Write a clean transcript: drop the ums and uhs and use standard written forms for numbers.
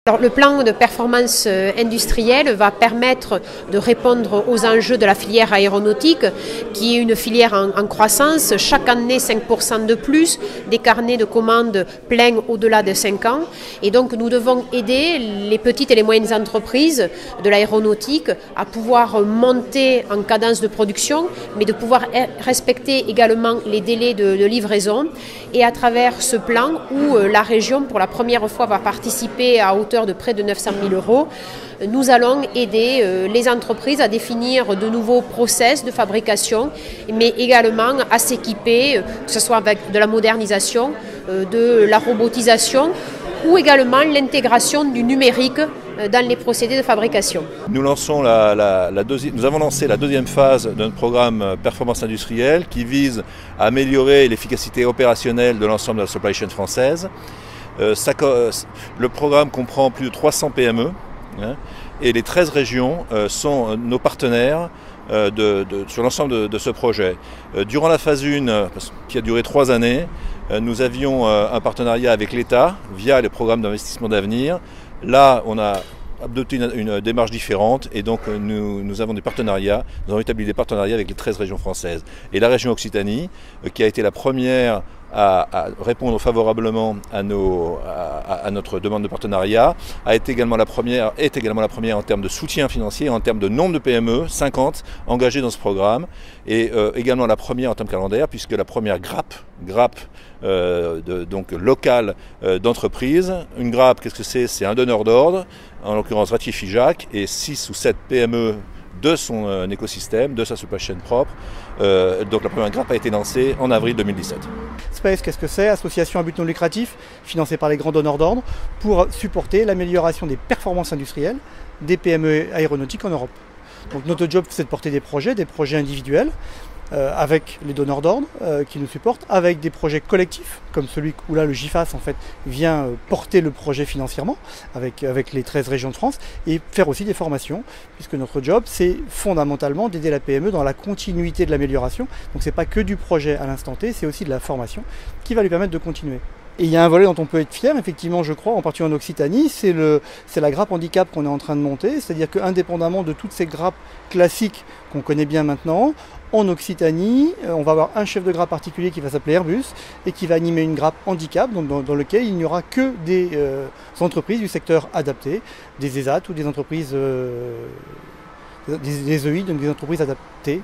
Alors, le plan de performance industrielle va permettre de répondre aux enjeux de la filière aéronautique, qui est une filière en croissance. Chaque année, 5% de plus, des carnets de commandes pleins au-delà de 5 ans. Et donc, nous devons aider les petites et les moyennes entreprises de l'aéronautique à pouvoir monter en cadence de production, mais de pouvoir respecter également les délais de livraison. Et à travers ce plan, où la région, pour la première fois, va participer à hauteur de près de 900 000 €, nous allons aider les entreprises à définir de nouveaux process de fabrication, mais également à s'équiper, que ce soit avec de la modernisation, de la robotisation ou également l'intégration du numérique dans les procédés de fabrication. Nous avons lancé la deuxième phase de notre programme Performance industrielle qui vise à améliorer l'efficacité opérationnelle de l'ensemble de la supply chain française. Le programme comprend plus de 300 PME et les 13 régions sont nos partenaires sur l'ensemble de ce projet. Durant la phase 1, qui a duré 3 années, nous avions un partenariat avec l'État via les programmes d'investissement d'avenir. Là, on a adopté une démarche différente et donc nous avons des partenariats, nous avons établi des partenariats avec les 13 régions françaises. Et la région Occitanie, qui a été la première à répondre favorablement à notre demande de partenariat, est également la première en termes de soutien financier, en termes de nombre de PME, 50 engagées dans ce programme, et également la première en termes calendaires, puisque la première grappe donc locale d'entreprise. Une grappe, qu'est-ce que c'est? C'est un donneur d'ordre, en l'occurrence Ratier Figeac, et 6 ou 7 PME de son écosystème, de sa supply chain propre. Donc la première grappe a été lancée en avril 2017. SPACE, qu'est-ce que c'est? Association à but non lucratif, financée par les grands donneurs d'ordre, pour supporter l'amélioration des performances industrielles des PME aéronautiques en Europe. Donc notre job, c'est de porter des projets individuels, avec les donneurs d'ordre qui nous supportent, avec des projets collectifs, comme celui où là le GIFAS en fait vient porter le projet financièrement avec les 13 régions de France, et faire aussi des formations, puisque notre job c'est fondamentalement d'aider la PME dans la continuité de l'amélioration. Donc c'est pas que du projet à l'instant T, c'est aussi de la formation qui va lui permettre de continuer. Et il y a un volet dont on peut être fier, effectivement, je crois, en particulier en Occitanie, c'est la grappe handicap qu'on est en train de monter. C'est-à-dire qu'indépendamment de toutes ces grappes classiques qu'on connaît bien maintenant, en Occitanie, on va avoir un chef de grappe particulier qui va s'appeler Airbus et qui va animer une grappe handicap, donc dans lequel il n'y aura que des entreprises du secteur adapté, des ESAT ou des entreprises, des EI, donc des entreprises adaptées.